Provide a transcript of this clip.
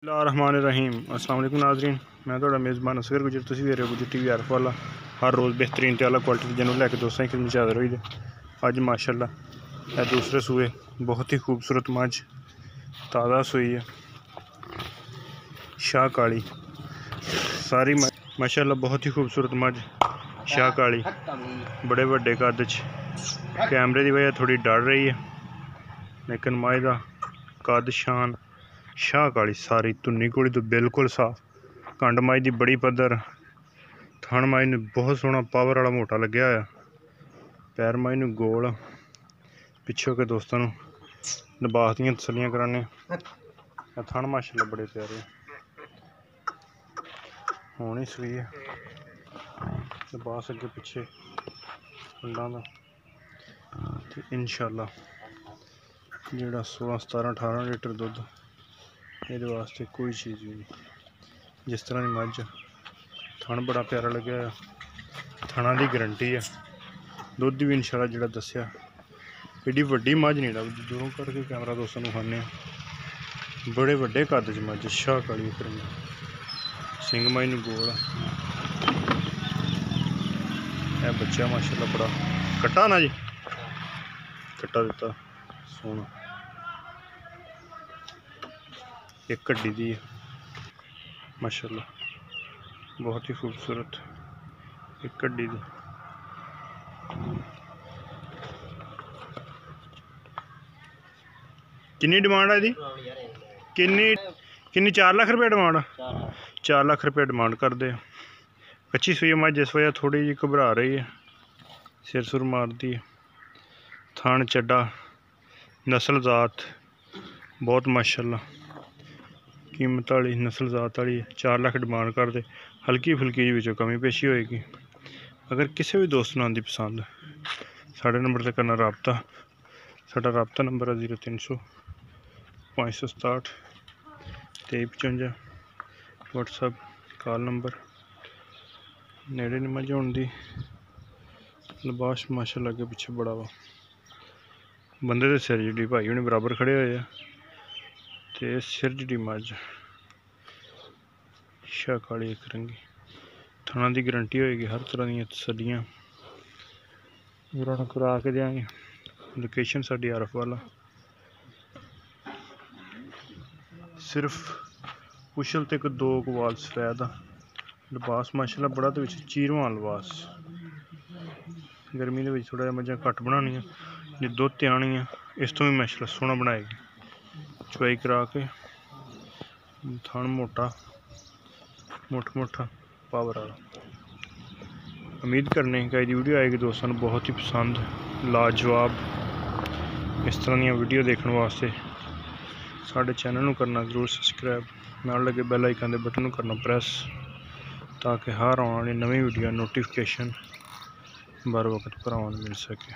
बिस्मिल्लाहिर्रहमानिर्रहीम। अस्सलाम वालेकुम नाज़रीन, मैं थोड़ा मेज़बान असगर गुजर तुसीं वेख रहे हो गुजर टीवी आरफ वाला। हर रोज़ बेहतरीन ते आला क्वालिटी जनू लैके दोस्तों की खिदमत हाज़िर होई दे। अज माशाअल्लाह है दूसरे सूए बहुत ही खूबसूरत मझ ताज़ा सूई है, शाह काली सारी माशाअल्लाह बहुत ही खूबसूरत मझ शाह काली बड़े वड्डे कद च। कैमरे की वजह थोड़ी डर रही है, लेकिन मझ का कद शान शाह काली सारी धुन्नी घोड़ी तो बिल्कुल साफ। कंड मझ की बड़ी पद्धर, थन मझ नूं बहुत सोहना पावर वाला मोटा लग्या होया, पैर मझ नूं गोल। पिछों के दोस्तों लिबास दियां तसलियां कराने। थन माशाअल्लाह बड़े प्यारे होनी सूई है, लिबास अगे पिछे फुल्लां दा ते इंशाअल्लाह जेड़ा 16-17-18 लीटर दुध ये वास्ते कोई चीज़ भी नहीं। जिस तरह की मझ थन बड़ा प्यारा लग्या है, थना की गारंटी है। दुध भी इंशाअल्लाह जिहड़ा दस्सिया एडी वड्डी मझ नहीं लगदी। दूरों करके कैमरा दोस्तों खाने बड़े वड्डे कद च मझ शाह काली करनी। सिंग मझ नूं गोल है, बच्चा माशाअल्लाह बड़ा कट्टा ना जी, कट्टा दिता सोहना। एक हड्डी दी है माशाअल्लाह, बहुत ही खूबसूरत एक हड्डी दी। किन्नी डिमांड है दी? किन्नी 4 लाख रुपये डिमांड? 4 लाख रुपये डिमांड कर दे। कच्ची सूई मझ जिस वजह थोड़ी जी घबरा रही है, सिर सुर मारती है। थान चड्डा नस्ल जात बहुत माशाअल्लाह कीमत वाली नस्ल जात वाली। 4 लाख डिमांड कर दे। हल्की फुल्की जी कमी पेशी होएगी। अगर किसी भी दोस्त नूं आंदी पसंद साढ़े नंबर से करना रबता। साडा रबता नंबर है 0300 567 2355। WhatsApp call number. नेड़े नहीं मझ होने दी, लिबास माशाअल्लाह अगे पिछे बड़ा वा। बंदे दे सिर जी भाई उन्हें बराबर खड़े हुए है, तो सिर जी मझ शाह काली एक रंगी। थना की गारंटी होएगी, हर तरह दी तसलियां करा के देंगे। लोकेशन साडी आरफ वाला। सिर्फ उछल ते 2 कवाल सफैद। लिबास माशाअल्लाह बड़ा तो चीरवां लिबास। गर्मी के थोड़ा जहा मझां घट बनानी जो दुध ते आनी है, इस तो भी माशाअल्लाह सोहना बनाएगी। चुआई करा के थन मोटा मोटा पावर वाला। उम्मीद करने कि अज वीडियो आएगी दोस्तों बहुत ही पसंद, लाजवाब। इस तरह दी वीडियो देखने वास्ते साढ़े चैनल को करना जरूर सब्सक्राइब, नाल लगे बैल आइकन के बटन को करना प्रेस, ताकि हर आने वाली नवी वीडियो नोटिफिकेशन बर वक्त भरावां नूं मिल सके।